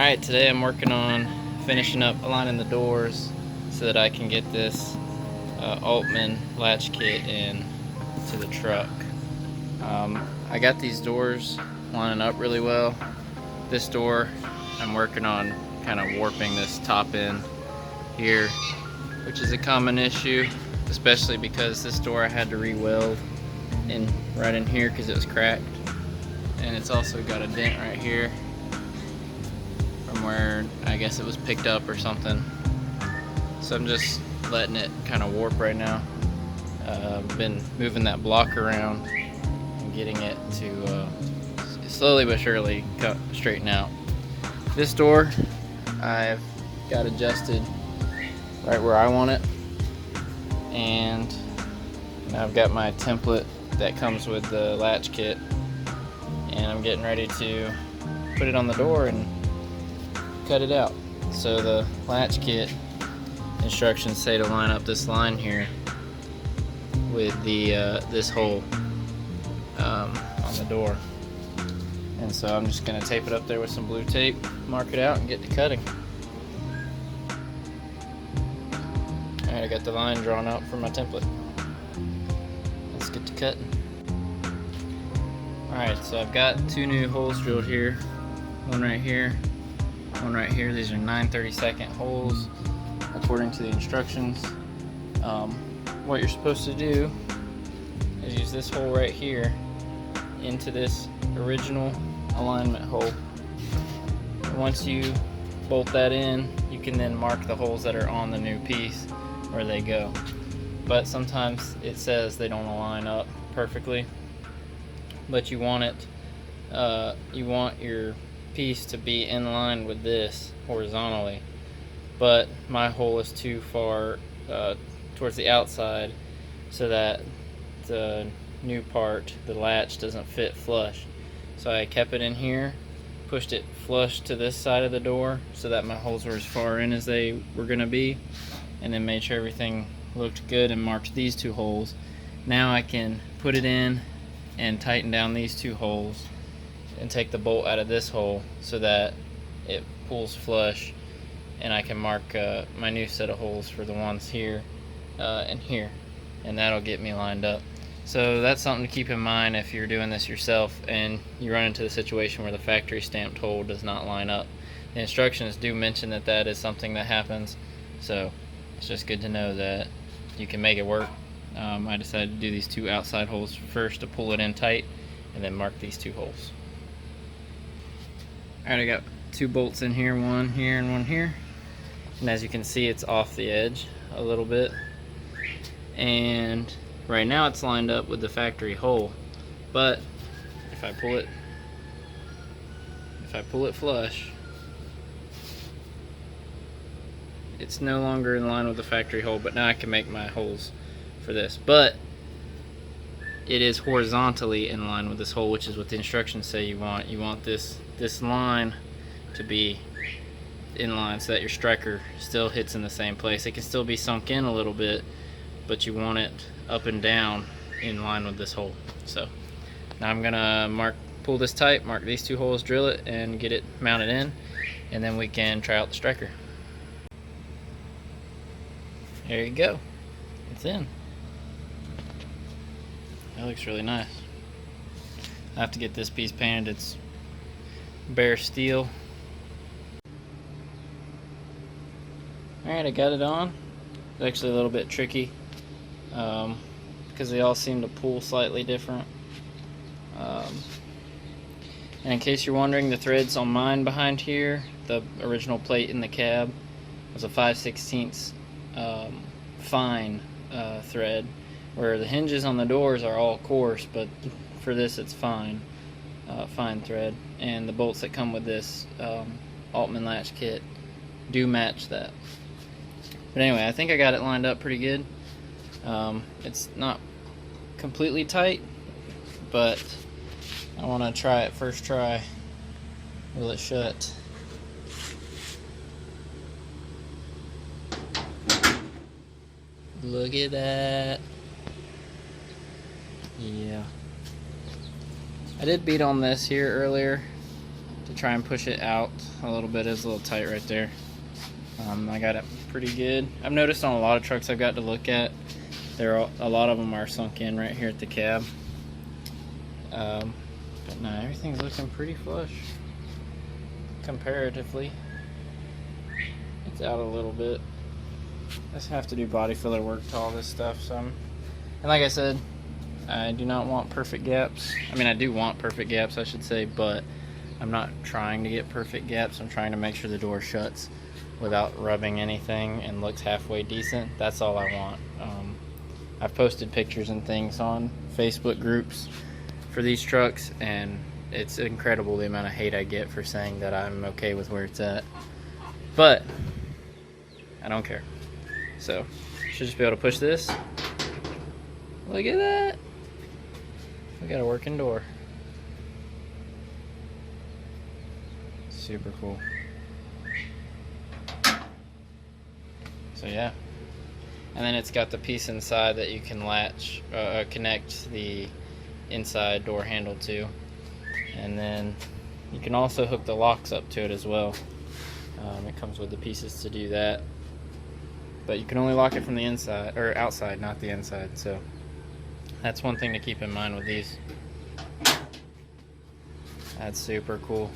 Alright, today I'm working on finishing up aligning the doors so that I can get this Altman latch kit in to the truck. I got these doors lining up really well. This door, I'm working on kind of warping this top end here, which is a common issue, especially because this door I had to re-weld right in here because it was cracked. And it's also got a dent right here from where I guess it was picked up or something. So I'm just letting it kind of warp right now. Been moving that block around and getting it to slowly but surely straighten out. This door I've got adjusted right where I want it, and now I've got my template that comes with the latch kit, and I'm getting ready to put it on the door and cut it out. So the latch kit instructions say to line up this line here with the this hole on the door, and so I'm just going to tape it up there with some blue tape, mark it out, and get to cutting. Alright, I got the line drawn out for my template. Let's get to cutting. Alright, so I've got two new holes drilled here. One right here, one right here. These are 9/32 holes according to the instructions. What you're supposed to do is use this hole right here into this original alignment hole. And once you bolt that in, you can then mark the holes that are on the new piece where they go. But sometimes it says they don't align up perfectly, but you want it, you want your piece to be in line with this horizontally, but my hole is too far towards the outside so that the new part, the latch, doesn't fit flush. So I kept it in here, pushed it flush to this side of the door so that my holes were as far in as they were going to be, and then made sure everything looked good and marked these two holes. Now I can put it in and tighten down these two holes and take the bolt out of this hole so that it pulls flush, and I can mark my new set of holes for the ones here and here, and that'll get me lined up. So that's something to keep in mind if you're doing this yourself and you run into the situation where the factory stamped hole does not line up. The instructions do mention that that is something that happens, so it's just good to know that you can make it work. I decided to do these two outside holes first to pull it in tight, and then mark these two holes. Alright, I got two bolts in here, one here and one here, and as you can see, it's off the edge a little bit, and right now it's lined up with the factory hole. But if I pull it flush, it's no longer in line with the factory hole, but now I can make my holes for this. But it is horizontally in line with this hole, which is what the instructions say you want. You want this line to be in line so that your striker still hits in the same place. It can still be sunk in a little bit, but you want it up and down in line with this hole. So now I'm gonna pull this tight, mark these two holes, drill it, and get it mounted in, and then we can try out the striker. There you go, it's in. That looks really nice. I have to get this piece painted. It's bare steel. Alright, I got it on. It's actually a little bit tricky because they all seem to pull slightly different. And in case you're wondering, the threads on mine behind here, the original plate in the cab, was a 5/16 fine thread, where the hinges on the doors are all coarse, but for this it's fine thread, and the bolts that come with this Altman latch kit do match that. But anyway, I think I got it lined up pretty good. It's not completely tight, but I want to try it first try. Will it shut? Look at that. Yeah. I did beat on this here earlier to try and push it out a little bit. It's a little tight right there. I got it pretty good. I've noticed on a lot of trucks I've got to look at, a lot of them are sunk in right here at the cab. But no, everything's looking pretty flush comparatively. It's out a little bit. I just have to do body filler work to all this stuff. And like I said, I do not want perfect gaps. I mean, I do want perfect gaps, I should say, but I'm not trying to get perfect gaps. I'm trying to make sure the door shuts without rubbing anything and looks halfway decent. That's all I want. I've posted pictures and things on Facebook groups for these trucks, and it's incredible the amount of hate I get for saying that I'm okay with where it's at. But I don't care. So should just be able to push this. Look at that. We got a working door. Super cool. So yeah. And then it's got the piece inside that you can latch, connect the inside door handle to. And then you can also hook the locks up to it as well. It comes with the pieces to do that. But you can only lock it from the inside, or outside, not the inside. So that's one thing to keep in mind with these. That's super cool.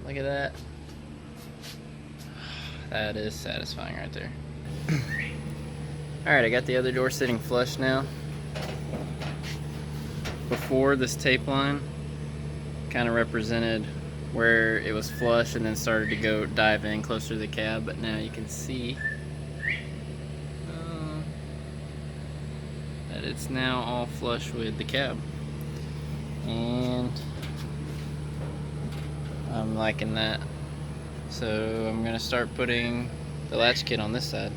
Look at that. That is satisfying right there. Alright, I got the other door sitting flush now. Before, this tape line kind of represented where it was flush and then started to go dive in closer to the cab, but now you can see that it's now all flush with the cab. And I'm liking that. So I'm gonna start putting the latch kit on this side.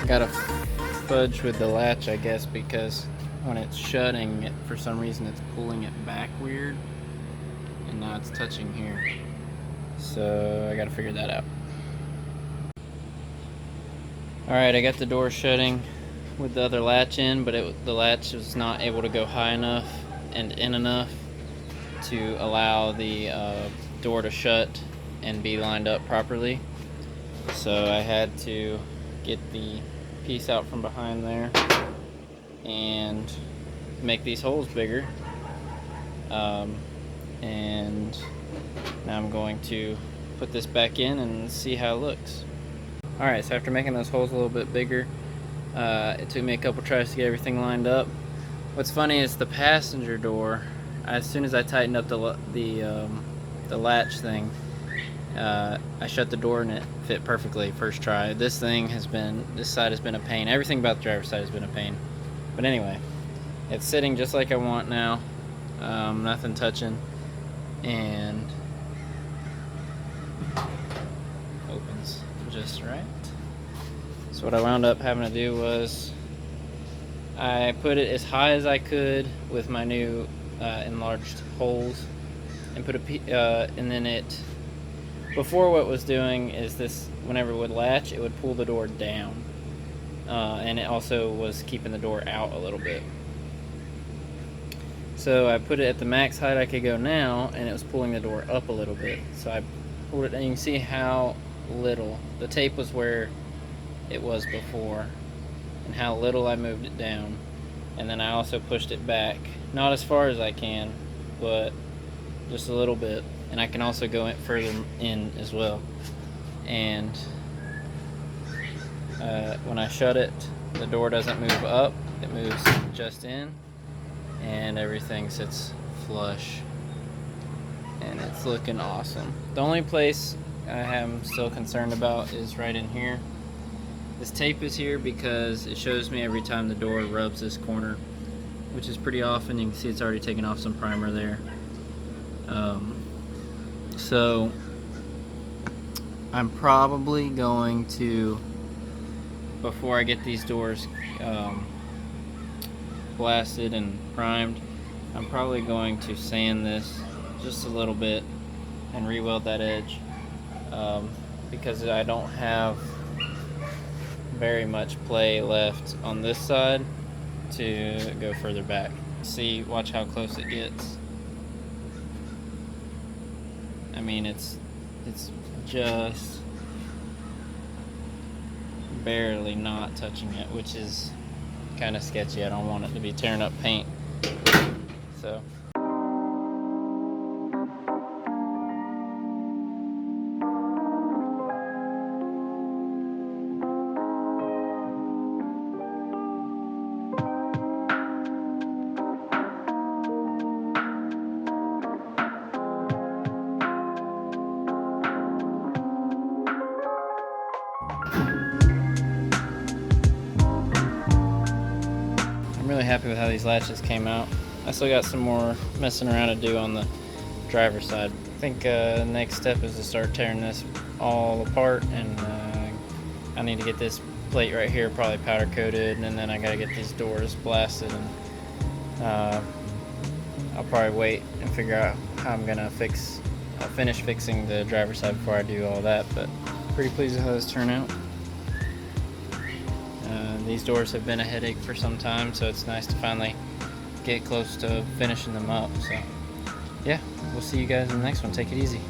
Gotta fudge with the latch, I guess, because when it's shutting, for some reason it's pulling it back weird, and now it's touching here. So I gotta figure that out. Alright, I got the door shutting with the other latch in, but the latch was not able to go high enough and in enough to allow the door to shut and be lined up properly. So I had to get the piece out from behind there and make these holes bigger. And now I'm going to put this back in and see how it looks. Alright, so after making those holes a little bit bigger, it took me a couple tries to get everything lined up. What's funny is the passenger door, as soon as I tightened up the latch thing, I shut the door and it fit perfectly first try. This side has been a pain. Everything about the driver's side has been a pain. But anyway, it's sitting just like I want now. Nothing touching, and opens just right. So what I wound up having to do was I put it as high as I could with my new enlarged holes, and put and then it. Before, what it was doing is this: whenever it would latch, it would pull the door down, and it also was keeping the door out a little bit. So I put it at the max height I could go now, and it was pulling the door up a little bit. So I pulled it, and you can see how little. The tape was where it was before, and how little I moved it down. And then I also pushed it back, not as far as I can, but just a little bit. And I can also go further in as well. And when I shut it, the door doesn't move up, it moves just in, and everything sits flush, and it's looking awesome. The only place I am still concerned about is right in here. This tape is here because it shows me every time the door rubs this corner, which is pretty often. You can see it's already taken off some primer there. So I'm probably going to, before I get these doors blasted and primed, I'm probably going to sand this just a little bit and re-weld that edge, because I don't have very much play left on this side to go further back. See, watch how close it gets. I mean, it's just barely not touching it, which is kind of sketchy. I don't want it to be tearing up paint. So I'm really happy with how these latches came out. I still got some more messing around to do on the driver's side. I think the next step is to start tearing this all apart, and I need to get this plate right here probably powder coated, and then I gotta get these doors blasted, and I'll probably wait and figure out how I'm gonna finish fixing the driver's side before I do all that. But pretty pleased with how this turned out. These doors have been a headache for some time, so it's nice to finally get close to finishing them up. So yeah, we'll see you guys in the next one. Take it easy.